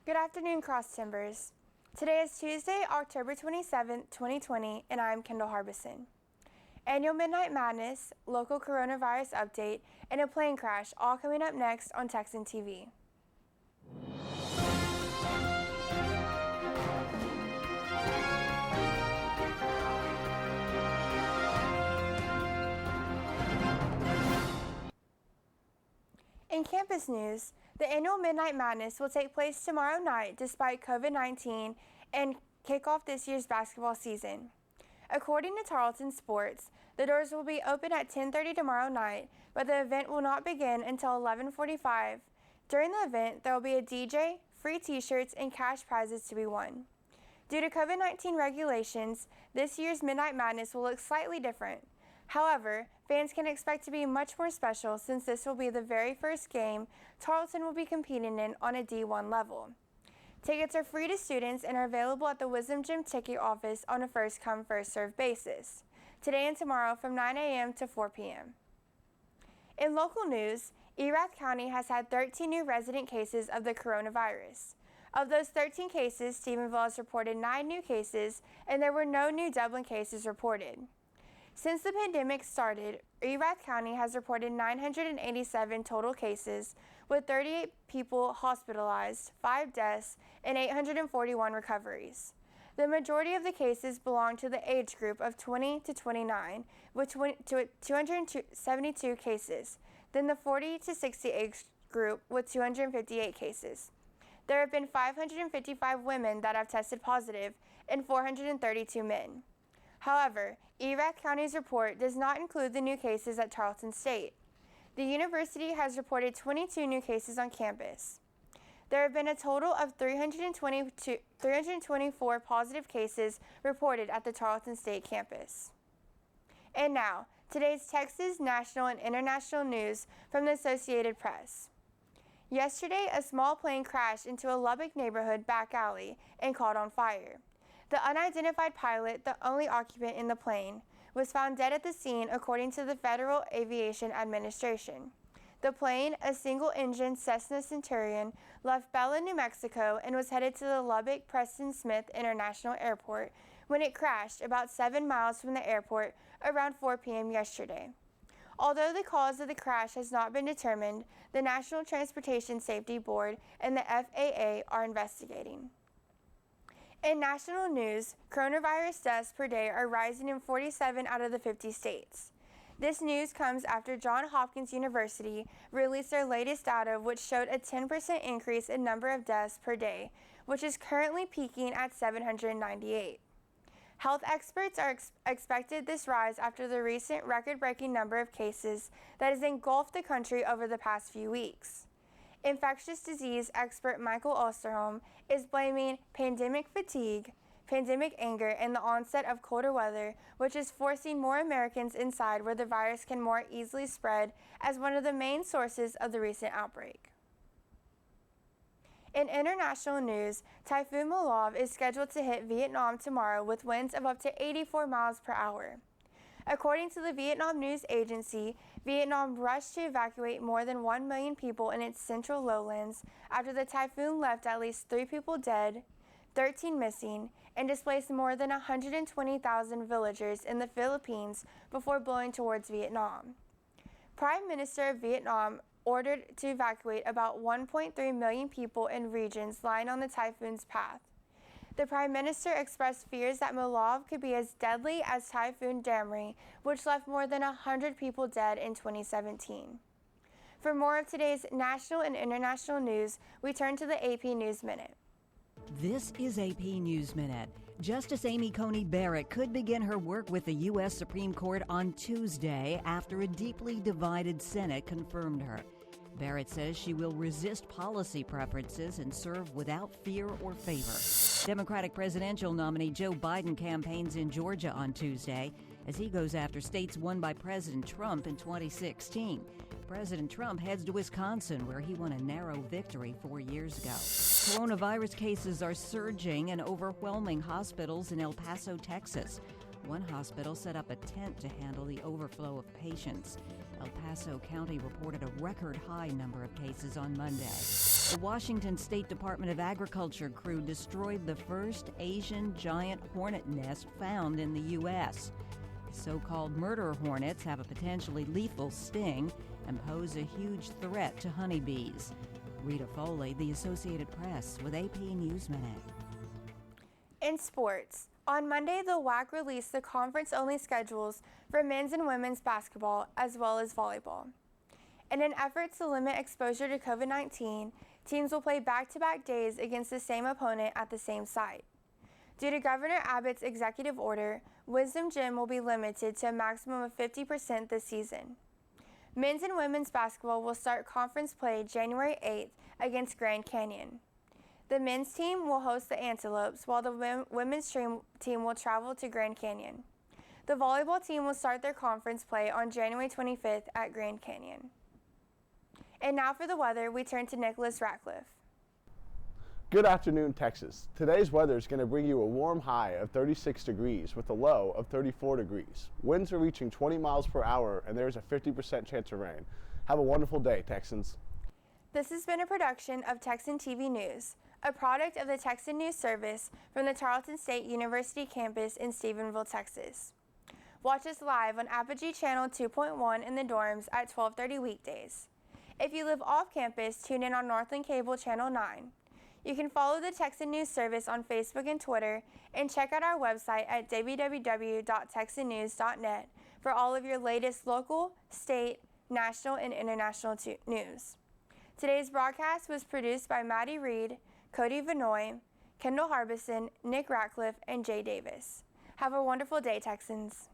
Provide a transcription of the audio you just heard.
Good afternoon, Cross Timbers. Today is Tuesday, October 27th, 2020, and I'm Kendel Harbison. Annual Midnight Madness, local coronavirus update, and a plane crash all coming up next on Texan TV. In campus news, the annual Midnight Madness will take place tomorrow night despite COVID-19 and kick off this year's basketball season. According to Tarleton Sports, the doors will be open at 10:30 tomorrow night, but the event will not begin until 11:45. During the event, there will be a DJ, free t-shirts, and cash prizes to be won. Due to COVID-19 regulations, this year's Midnight Madness will look slightly different. However, fans can expect to be much more special since this will be the very first game Tarleton will be competing in on a D1 level. Tickets are free to students and are available at the Wisdom Gym ticket office on a first-come, first-served basis, today and tomorrow from 9 a.m. to 4 p.m. In local news, Erath County has had 13 new resident cases of the coronavirus. Of those 13 cases, Stephenville has reported 9 new cases, and there were no new Dublin cases reported. Since the pandemic started, Erath County has reported 987 total cases, with 38 people hospitalized, 5 deaths, and 841 recoveries. The majority of the cases belong to the age group of 20 to 29, with 272 cases, then the 40 to 60 age group with 258 cases. There have been 555 women that have tested positive and 432 men. However, Erath County's report does not include the new cases at Tarleton State. The university has reported 22 new cases on campus. There have been a total of 324 positive cases reported at the Tarleton State campus. And now, today's Texas, national, and international news from the Associated Press. Yesterday, a small plane crashed into a Lubbock neighborhood back alley and caught on fire. The unidentified pilot, the only occupant in the plane, was found dead at the scene according to the Federal Aviation Administration. The plane, a single-engine Cessna Centurion, left Bella, New Mexico and was headed to the Lubbock Preston Smith International Airport when it crashed about 7 miles from the airport around 4 p.m. yesterday. Although the cause of the crash has not been determined, the National Transportation Safety Board and the FAA are investigating. In national news, coronavirus deaths per day are rising in 47 out of the 50 states. This news comes after Johns Hopkins University released their latest data, which showed a 10% increase in number of deaths per day, which is currently peaking at 798. Health experts are expected this rise after the recent record-breaking number of cases that has engulfed the country over the past few weeks. Infectious disease expert Michael Osterholm is blaming pandemic fatigue, pandemic anger, and the onset of colder weather, which is forcing more Americans inside where the virus can more easily spread, as one of the main sources of the recent outbreak. In international news, Typhoon Molave is scheduled to hit Vietnam tomorrow with winds of up to 84 miles per hour. According to the Vietnam News Agency, Vietnam rushed to evacuate more than 1 million people in its central lowlands after the typhoon left at least 3 people dead, 13 missing, and displaced more than 120,000 villagers in the Philippines before blowing towards Vietnam. Prime Minister of Vietnam ordered to evacuate about 1.3 million people in regions lying on the typhoon's path. The Prime Minister expressed fears that Molave could be as deadly as Typhoon Damri, which left more than 100 people dead in 2017. For more of today's national and international news, we turn to the AP News Minute. This is AP News Minute. Justice Amy Coney Barrett could begin her work with the U.S. Supreme Court on Tuesday after a deeply divided Senate confirmed her. Barrett says she will resist policy preferences and serve without fear or favor. Democratic presidential nominee Joe Biden campaigns in Georgia on Tuesday as he goes after states won by President Trump in 2016. President Trump heads to Wisconsin, where he won a narrow victory 4 years ago. Coronavirus cases are surging and overwhelming hospitals in El Paso, Texas. One hospital set up a tent to handle the overflow of patients. El Paso County reported a record high number of cases on Monday. The Washington State Department of Agriculture crew destroyed the first Asian giant hornet nest found in the U.S. The so-called murder hornets have a potentially lethal sting and pose a huge threat to honeybees. Rita Foley, The Associated Press, with AP News Minute. In sports, on Monday, the WAC released the conference-only schedules for men's and women's basketball as well as volleyball. In an effort to limit exposure to COVID-19, teams will play back-to-back days against the same opponent at the same site. Due to Governor Abbott's executive order, Wisdom Gym will be limited to a maximum of 50% this season. Men's and women's basketball will start conference play January 8th against Grand Canyon. The men's team will host the Antelopes, while the women's team will travel to Grand Canyon. The volleyball team will start their conference play on January 25th at Grand Canyon. And now for the weather, we turn to Nicholas Ratcliffe. Good afternoon, Texas. Today's weather is going to bring you a warm high of 36 degrees with a low of 34 degrees. Winds are reaching 20 miles per hour and there's a 50% chance of rain. Have a wonderful day, Texans. This has been a production of Texan TV News, a product of the Texan News Service from the Tarleton State University campus in Stephenville, Texas. Watch us live on Apogee Channel 2.1 in the dorms at 12:30 weekdays. If you live off campus, tune in on Northland Cable Channel 9. You can follow the Texan News Service on Facebook and Twitter, and check out our website at www.texannews.net for all of your latest local, state, national, and international news. Today's broadcast was produced by Maddie Reed, Cody Vanoy, Kendel Harbison, Nick Ratcliffe, and Jay Davis. Have a wonderful day, Texans.